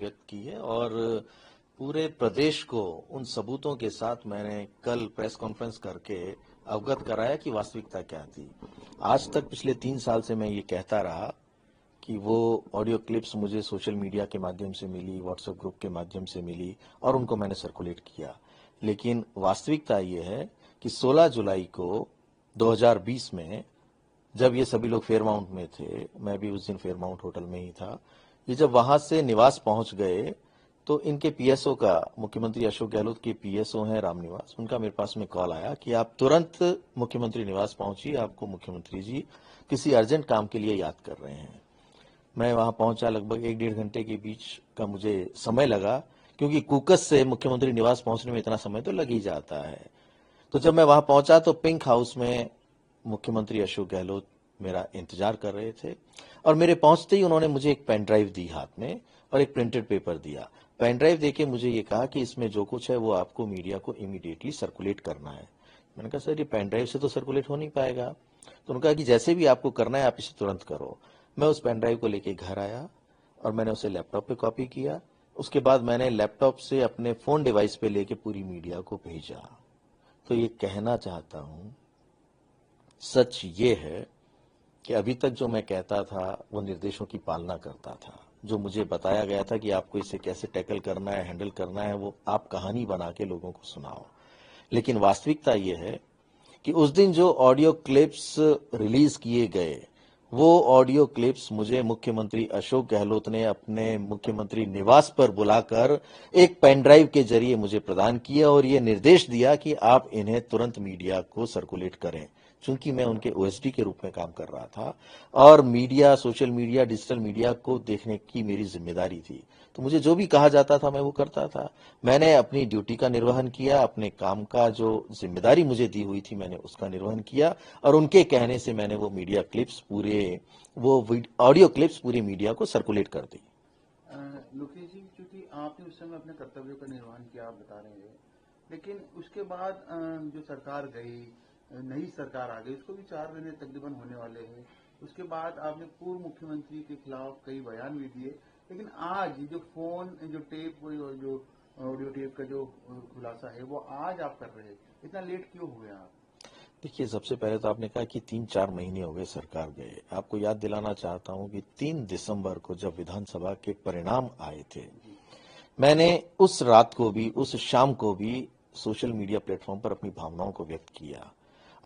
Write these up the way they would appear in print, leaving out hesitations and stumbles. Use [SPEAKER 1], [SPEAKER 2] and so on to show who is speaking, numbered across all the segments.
[SPEAKER 1] व्यक्त की है और पूरे प्रदेश को उन सबूतों के साथ मैंने कल प्रेस कॉन्फ्रेंस करके अवगत कराया कि वास्तविकता क्या थी। आज तक पिछले 3 साल से मैं ये कहता रहा कि वो ऑडियो क्लिप्स मुझे सोशल मीडिया के माध्यम से मिली, व्हाट्सएप ग्रुप के माध्यम से मिली और उनको मैंने सर्कुलेट किया। लेकिन वास्तविकता ये है कि 16 जुलाई को 2020 में जब ये सभी लोग फेयरमाउंट में थे, मैं भी उस दिन फेयरमाउंट होटल में ही था, ये जब वहां से निवास पहुंच गए तो इनके पीएसओ का, मुख्यमंत्री अशोक गहलोत के पीएसओ हैं रामनिवास, उनका मेरे पास में कॉल आया कि आप तुरंत मुख्यमंत्री निवास पहुंचिए, आपको मुख्यमंत्री जी किसी अर्जेंट काम के लिए याद कर रहे हैं। मैं वहां पहुंचा, लगभग 1-1.5 घंटे के बीच का मुझे समय लगा, क्योंकि कुकस से मुख्यमंत्री निवास पहुंचने में इतना समय तो लग ही जाता है। तो जब मैं वहां पहुंचा तो पिंक हाउस में मुख्यमंत्री अशोक गहलोत मेरा इंतजार कर रहे थे और मेरे पहुंचते ही उन्होंने मुझे एक पेन ड्राइव दी हाथ में और एक प्रिंटेड पेपर दिया। पेन ड्राइव देके मुझे ये कहा कि इसमें जो कुछ है वो आपको मीडिया को इमीडिएटली सर्कुलेट करना है। मैंने कहा सर ये पेन ड्राइव से तो सर्कुलेट हो नहीं पाएगा। तो उन्होंने कहा कि जैसे भी आपको करना है आप इसे तुरंत करो। मैं उस पेन ड्राइव को लेके घर आया और मैंने उसे लैपटॉप पे कॉपी किया। उसके बाद मैंने लैपटॉप से अपने फोन डिवाइस पे लेके पूरी मीडिया को भेजा। तो ये कहना चाहता हूं, सच ये है कि अभी तक जो मैं कहता था वो निर्देशों की पालना करता था। जो मुझे बताया गया था कि आपको इसे कैसे टैकल करना है, हैंडल करना है, वो आप कहानी बना के लोगों को सुनाओ। लेकिन वास्तविकता ये है कि उस दिन जो ऑडियो क्लिप्स रिलीज किए गए, वो ऑडियो क्लिप्स मुझे मुख्यमंत्री अशोक गहलोत ने अपने मुख्यमंत्री निवास पर बुलाकर एक पेन ड्राइव के जरिए मुझे प्रदान किया और ये निर्देश दिया कि आप इन्हें तुरंत मीडिया को सर्कुलेट करें। चूंकि मैं उनके ओएसडी के रूप में काम कर रहा था और media, social media, digital media को देखने की मेरी जिम्मेदारी थी, तो मुझे जो भी कहा जाता था मैं वो करता था। मैंने अपनी ड्यूटी का निर्वहन किया, अपने काम का जो जिम्मेदारी मुझे दी हुई थी मैंने उसका निर्वहन किया और उनके कहने से मैंने वो मीडिया क्लिप्स वो ऑडियो क्लिप्स पूरी मीडिया को सर्कुलेट कर दी।
[SPEAKER 2] लोकेश जी, क्योंकि आपने उस समय अपने कर्तव्यों का निर्वहन किया, आप बता रहे हैं, लेकिन उसके बाद जो सरकार गई, नई सरकार आ गई, उसको भी 4 महीने तकरीबन होने वाले हैं। उसके बाद आपने पूर्व मुख्यमंत्री के खिलाफ कई बयान भी दिए, लेकिन आज जो फोन, जो टेप, जो ऑडियो टेप का जो खुलासा है वो आज आप कर रहे हैं, इतना लेट क्यों हुए आप?
[SPEAKER 1] देखिए, सबसे पहले तो आपने कहा कि 3-4 महीने हो गए सरकार गए। आपको याद दिलाना चाहता हूं कि 3 दिसंबर को जब विधानसभा के परिणाम आए थे, मैंने उस रात को भी, उस शाम को भी सोशल मीडिया प्लेटफॉर्म पर अपनी भावनाओं को व्यक्त किया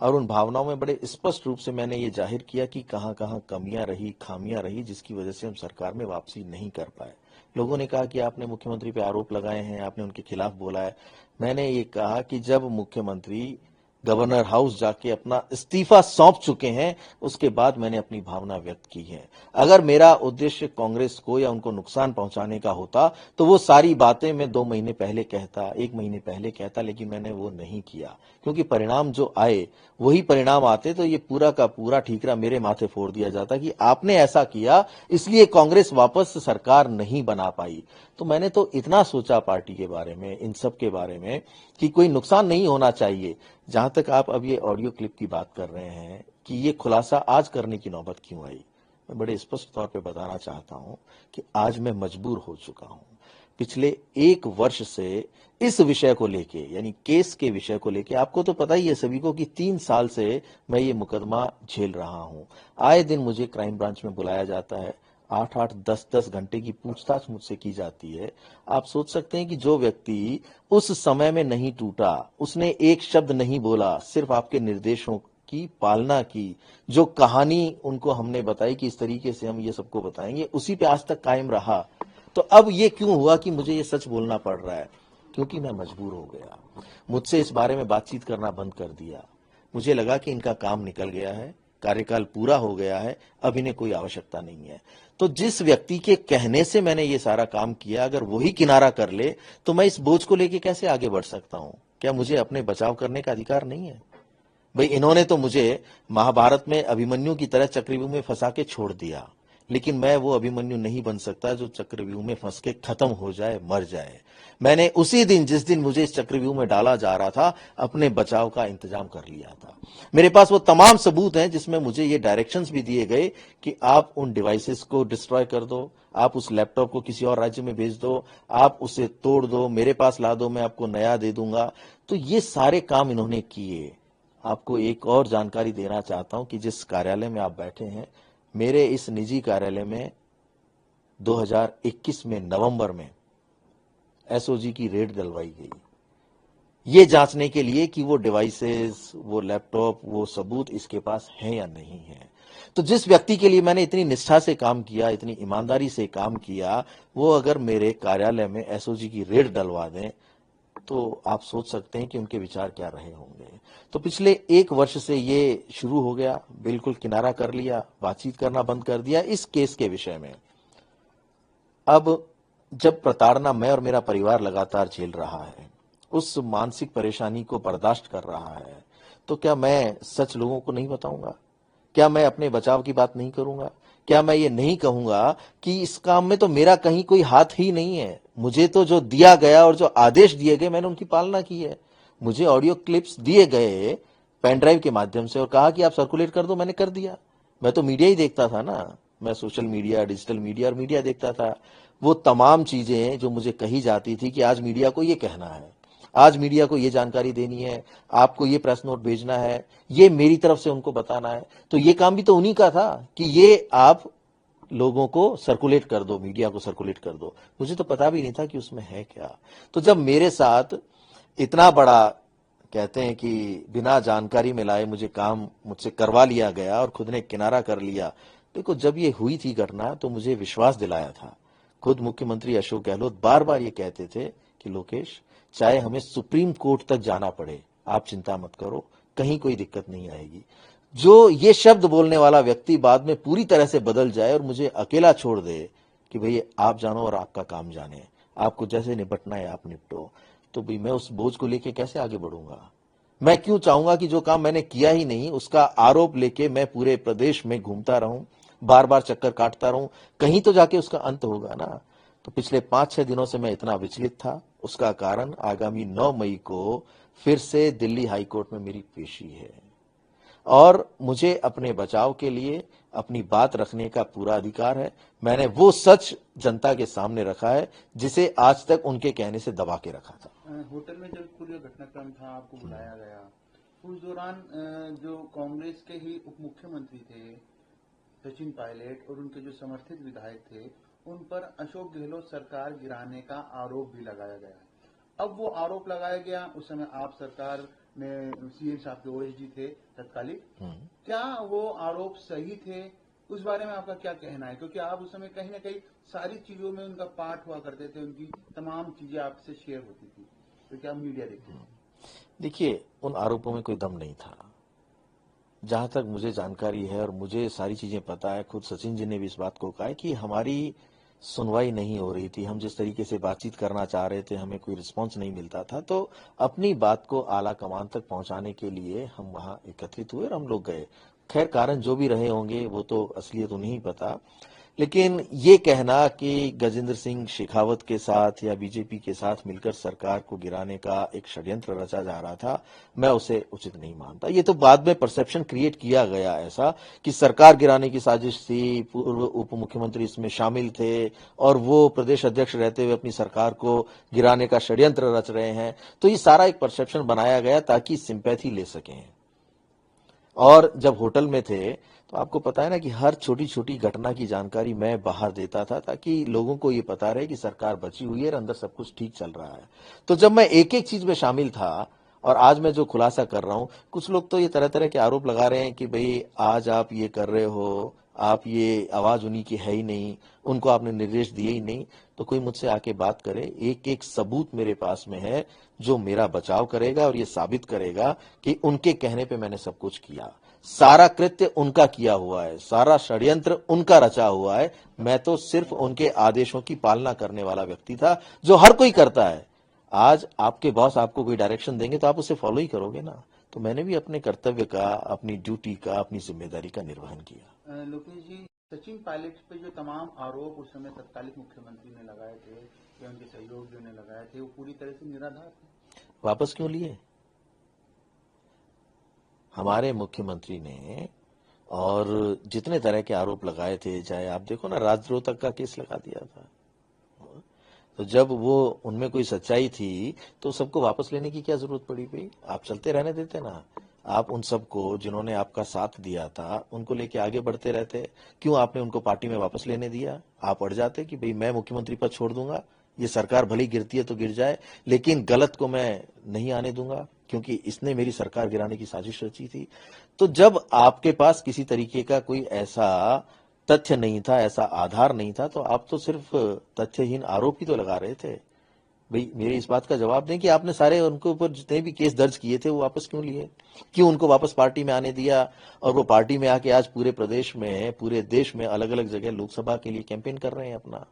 [SPEAKER 1] और उन भावनाओं में बड़े स्पष्ट रूप से मैंने ये जाहिर किया कि कहां कहां कमियां रही, खामियां रही, जिसकी वजह से हम सरकार में वापसी नहीं कर पाए। लोगों ने कहा कि आपने मुख्यमंत्री पे आरोप लगाए हैं, आपने उनके खिलाफ बोला है। मैंने ये कहा कि जब मुख्यमंत्री गवर्नर हाउस जाके अपना इस्तीफा सौंप चुके हैं, उसके बाद मैंने अपनी भावना व्यक्त की है। अगर मेरा उद्देश्य कांग्रेस को या उनको नुकसान पहुंचाने का होता तो वो सारी बातें मैं 2 महीने पहले कहता, 1 महीने पहले कहता, लेकिन मैंने वो नहीं किया, क्योंकि परिणाम जो आए वही परिणाम आते तो ये पूरा का पूरा ठीकरा मेरे माथे फोड़ दिया जाता कि आपने ऐसा किया इसलिए कांग्रेस वापस सरकार नहीं बना पाई। तो मैंने तो इतना सोचा पार्टी के बारे में, इन सब के बारे में, कि कोई नुकसान नहीं होना चाहिए। जहां तक आप अब ये ऑडियो क्लिप की बात कर रहे हैं कि ये खुलासा आज करने की नौबत क्यों आई, मैं बड़े स्पष्ट तौर पे बताना चाहता हूं कि आज मैं मजबूर हो चुका हूं। पिछले 1 वर्ष से इस विषय को लेके, यानी केस के विषय को लेके, आपको तो पता ही है सभी को कि 3 साल से मैं ये मुकदमा झेल रहा हूं। आए दिन मुझे क्राइम ब्रांच में बुलाया जाता है, 8-8, 10-10 घंटे की पूछताछ मुझसे की जाती है। आप सोच सकते हैं कि जो व्यक्ति उस समय में नहीं टूटा, उसने एक शब्द नहीं बोला, सिर्फ आपके निर्देशों की पालना की, जो कहानी उनको हमने बताई कि इस तरीके से हम ये सबको बताएंगे, उसी पे आज तक कायम रहा। तो अब ये क्यों हुआ कि मुझे ये सच बोलना पड़ रहा है? क्योंकि मैं मजबूर हो गया। मुझसे इस बारे में बातचीत करना बंद कर दिया। मुझे लगा कि इनका काम निकल गया है, कार्यकाल पूरा हो गया है, अब इन्हें कोई आवश्यकता नहीं है। तो जिस व्यक्ति के कहने से मैंने ये सारा काम किया, अगर वही किनारा कर ले तो मैं इस बोझ को लेके कैसे आगे बढ़ सकता हूं? क्या मुझे अपने बचाव करने का अधिकार नहीं है? भाई, इन्होंने तो मुझे महाभारत में अभिमन्यु की तरह चक्रव्यूह में फंसा के छोड़ दिया, लेकिन मैं वो अभिमन्यु नहीं बन सकता जो चक्रव्यूह में फंस के खत्म हो जाए, मर जाए। मैंने उसी दिन, जिस दिन मुझे इस चक्रव्यूह में डाला जा रहा था, अपने बचाव का इंतजाम कर लिया था। मेरे पास वो तमाम सबूत हैं जिसमें मुझे ये डायरेक्शंस भी दिए गए कि आप उन डिवाइसेस को डिस्ट्रॉय कर दो, आप उस लैपटॉप को किसी और राज्य में भेज दो, आप उसे तोड़ दो, मेरे पास ला दो, मैं आपको नया दे दूंगा। तो ये सारे काम इन्होंने किए। आपको एक और जानकारी देना चाहता हूं कि जिस कार्यालय में आप बैठे हैं, मेरे इस निजी कार्यालय में 2021 में नवंबर में एसओजी की रेड डलवाई गई, ये जांचने के लिए कि वो डिवाइसेस, वो लैपटॉप, वो सबूत इसके पास हैं या नहीं है। तो जिस व्यक्ति के लिए मैंने इतनी निष्ठा से काम किया, इतनी ईमानदारी से काम किया, वो अगर मेरे कार्यालय में एसओजी की रेड डलवा दें, तो आप सोच सकते हैं कि उनके विचार क्या रहे होंगे। तो पिछले 1 वर्ष से ये शुरू हो गया, बिल्कुल किनारा कर लिया, बातचीत करना बंद कर दिया इस केस के विषय में। अब जब प्रताड़ना मैं और मेरा परिवार लगातार झेल रहा है, उस मानसिक परेशानी को बर्दाश्त कर रहा है, तो क्या मैं सच लोगों को नहीं बताऊंगा? क्या मैं अपने बचाव की बात नहीं करूंगा? क्या मैं ये नहीं कहूंगा कि इस काम में तो मेरा कहीं कोई हाथ ही नहीं है? मुझे तो जो दिया गया और जो आदेश दिए गए, मैंने उनकी पालना की है। मुझे ऑडियो क्लिप्स दिए गए पेन ड्राइव के माध्यम से और कहा कि आप सर्कुलेट कर दो, मैंने कर दिया। मैं तो मीडिया ही देखता था ना, मैं सोशल मीडिया, डिजिटल मीडिया और मीडिया देखता था। वो तमाम चीजें जो मुझे कही जाती थी कि आज मीडिया को ये कहना है, आज मीडिया को ये जानकारी देनी है, आपको ये प्रेस नोट भेजना है, ये मेरी तरफ से उनको बताना है, तो ये काम भी तो उन्हीं का था कि ये आप लोगों को सर्कुलेट कर दो, मीडिया को सर्कुलेट कर दो। मुझे तो पता भी नहीं था कि उसमें है क्या। तो जब मेरे साथ इतना बड़ा, कहते हैं कि बिना जानकारी में लाए मुझे काम मुझसे करवा लिया गया और खुद ने किनारा कर लिया। देखो, जब ये हुई थी घटना तो मुझे विश्वास दिलाया था। खुद मुख्यमंत्री अशोक गहलोत बार बार ये कहते थे कि लोकेश, चाहे हमें सुप्रीम कोर्ट तक जाना पड़े, आप चिंता मत करो, कहीं कोई दिक्कत नहीं आएगी। जो ये शब्द बोलने वाला व्यक्ति बाद में पूरी तरह से बदल जाए और मुझे अकेला छोड़ दे कि भई आप जानो और आपका काम जाने, आपको जैसे निपटना है आप निपटो, तो भाई मैं उस बोझ को लेके कैसे आगे बढ़ूंगा? मैं क्यों चाहूंगा कि जो काम मैंने किया ही नहीं उसका आरोप लेके मैं पूरे प्रदेश में घूमता रहूं, बार बार चक्कर काटता रहूं? कहीं तो जाके उसका अंत होगा ना। तो पिछले 5-6 दिनों से मैं इतना विचलित था, उसका कारण आगामी 9 मई को फिर से दिल्ली हाईकोर्ट में मेरी पेशी है और मुझे अपने बचाव के लिए अपनी बात रखने का पूरा अधिकार है। मैंने वो सच जनता के सामने रखा है जिसे आज तक उनके कहने से दबा के रखा था।
[SPEAKER 2] होटल में जब पूरा घटनाक्रम था, आपको बुलाया गया, उस दौरान जो कांग्रेस के ही उप मुख्यमंत्री थे सचिन पायलट और उनके जो समर्थित विधायक थे, उन पर अशोक गहलोत सरकार गिराने का आरोप भी लगाया गया। अब वो आरोप लगाया गया, उस समय आप सरकार में सीएम साहब के ओएसडी थे तत्कालिक, क्या वो आरोप सही थे? उस बारे में आपका क्या कहना है? क्योंकि आप उस समय कहीं ना कहीं सारी चीजों में उनका पार्ट हुआ करते थे, उनकी तमाम चीजें आपसे शेयर होती थी, तो क्या आप मीडिया देखते थे?
[SPEAKER 1] देखिए, उन आरोपों में कोई दम नहीं था। जहां तक मुझे जानकारी है और मुझे सारी चीजें पता है, खुद सचिन जी ने भी इस बात को कहा है कि हमारी सुनवाई नहीं हो रही थी। हम जिस तरीके से बातचीत करना चाह रहे थे, हमें कोई रिस्पांस नहीं मिलता था। तो अपनी बात को आला कमान तक पहुंचाने के लिए हम वहां एकत्रित हुए और हम लोग गए। खैर, कारण जो भी रहे होंगे वो तो असलियत उन्हें ही पता। लेकिन ये कहना कि गजेंद्र सिंह शेखावत के साथ या बीजेपी के साथ मिलकर सरकार को गिराने का एक षड्यंत्र रचा जा रहा था, मैं उसे उचित नहीं मानता। ये तो बाद में परसेप्शन क्रिएट किया गया ऐसा कि सरकार गिराने की साजिश थी, पूर्व उप मुख्यमंत्री इसमें शामिल थे और वो प्रदेश अध्यक्ष रहते हुए अपनी सरकार को गिराने का षड्यंत्र रच रहे हैं। तो ये सारा एक परसेप्शन बनाया गया ताकि सिंपैथी ले सकें। और जब होटल में थे तो आपको पता है ना कि हर छोटी छोटी घटना की जानकारी मैं बाहर देता था ताकि लोगों को ये पता रहे कि सरकार बची हुई है और अंदर सब कुछ ठीक चल रहा है। तो जब मैं एक एक चीज में शामिल था और आज मैं जो खुलासा कर रहा हूं, कुछ लोग तो ये तरह तरह के आरोप लगा रहे हैं कि भाई आज आप ये कर रहे हो, आप ये आवाज उन्हीं की है ही नहीं, उनको आपने निर्देश दिए ही नहीं। तो कोई मुझसे आके बात करे, एक एक सबूत मेरे पास में है जो मेरा बचाव करेगा और ये साबित करेगा कि उनके कहने पे मैंने सब कुछ किया। सारा कृत्य उनका किया हुआ है, सारा षड्यंत्र उनका रचा हुआ है। मैं तो सिर्फ उनके आदेशों की पालना करने वाला व्यक्ति था, जो हर कोई करता है। आज आपके बॉस आपको कोई डायरेक्शन देंगे तो आप उसे फॉलो ही करोगे ना। तो मैंने भी अपने कर्तव्य का, अपनी ड्यूटी का, अपनी जिम्मेदारी का निर्वहन किया।
[SPEAKER 2] लोकेश जी, सचिन पायलट पे जो तमाम आरोप उस समय तत्कालिक मुख्यमंत्री ने लगाए थे या उनके सहयोगियों ने लगाए थे वो पूरी तरह से निराधार थे।
[SPEAKER 1] वापस क्यों लिए? हमारे मुख्यमंत्री ने और जितने तरह के आरोप लगाए थे, चाहे आप देखो ना, राजद्रोह तक का केस लगा दिया था। तो जब वो उनमें कोई सच्चाई थी तो सबको वापस लेने की क्या जरूरत पड़ी भाई? आप चलते रहने देते ना। आप उन सबको जिन्होंने आपका साथ दिया था उनको लेके आगे बढ़ते रहते। क्यों आपने उनको पार्टी में वापस लेने दिया? आप अड़ जाते कि भाई मैं मुख्यमंत्री पद छोड़ दूंगा, ये सरकार भली गिरती है तो गिर जाए, लेकिन गलत को मैं नहीं आने दूंगा क्योंकि इसने मेरी सरकार गिराने की साजिश रची थी। तो जब आपके पास किसी तरीके का कोई ऐसा तथ्य नहीं था, ऐसा आधार नहीं था, तो आप तो सिर्फ तथ्यहीन आरोप ही तो लगा रहे थे। भाई मेरी इस बात का जवाब दें कि आपने सारे उनके ऊपर जितने भी केस दर्ज किए थे वो वापस क्यों लिए? क्यों उनको वापस पार्टी में आने दिया? और वो पार्टी में आके आज पूरे प्रदेश में, पूरे देश में अलग अलग जगह लोकसभा के लिए कैंपेन कर रहे हैं अपना।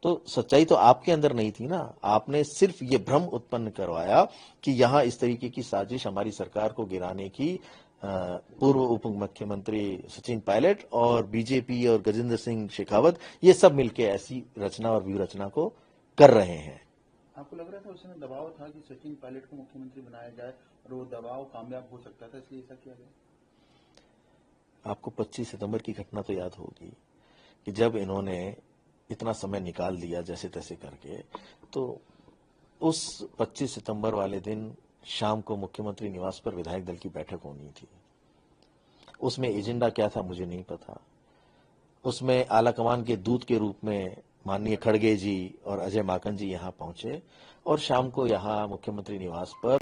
[SPEAKER 1] तो सच्चाई तो आपके अंदर नहीं थी ना। आपने सिर्फ ये भ्रम उत्पन्न करवाया कि यहां इस तरीके की साजिश हमारी सरकार को गिराने की पूर्व उप मुख्यमंत्री सचिन पायलट और बीजेपी और गजेंद्र सिंह शेखावत ये सब मिलकर ऐसी रचना और व्यू रचना को कर रहे हैं।
[SPEAKER 2] आपको लग रहा था उस समय दबाव था कि सचिन पायलट को मुख्यमंत्री बनाया जाए और वो दबाव कामयाब हो सकता था, इसलिए ऐसा किया गया?
[SPEAKER 1] आपको 25 सितंबर की घटना तो याद होगी कि जब इन्होंने इतना समय निकाल दिया जैसे तैसे करके, तो उस 25 सितंबर वाले दिन शाम को मुख्यमंत्री निवास पर विधायक दल की बैठक होनी थी। उसमें एजेंडा क्या था मुझे नहीं पता। उसमें आलाकमान के दूत के रूप में माननीय खड़गे जी और अजय माकन जी यहां पहुंचे और शाम को यहां मुख्यमंत्री निवास पर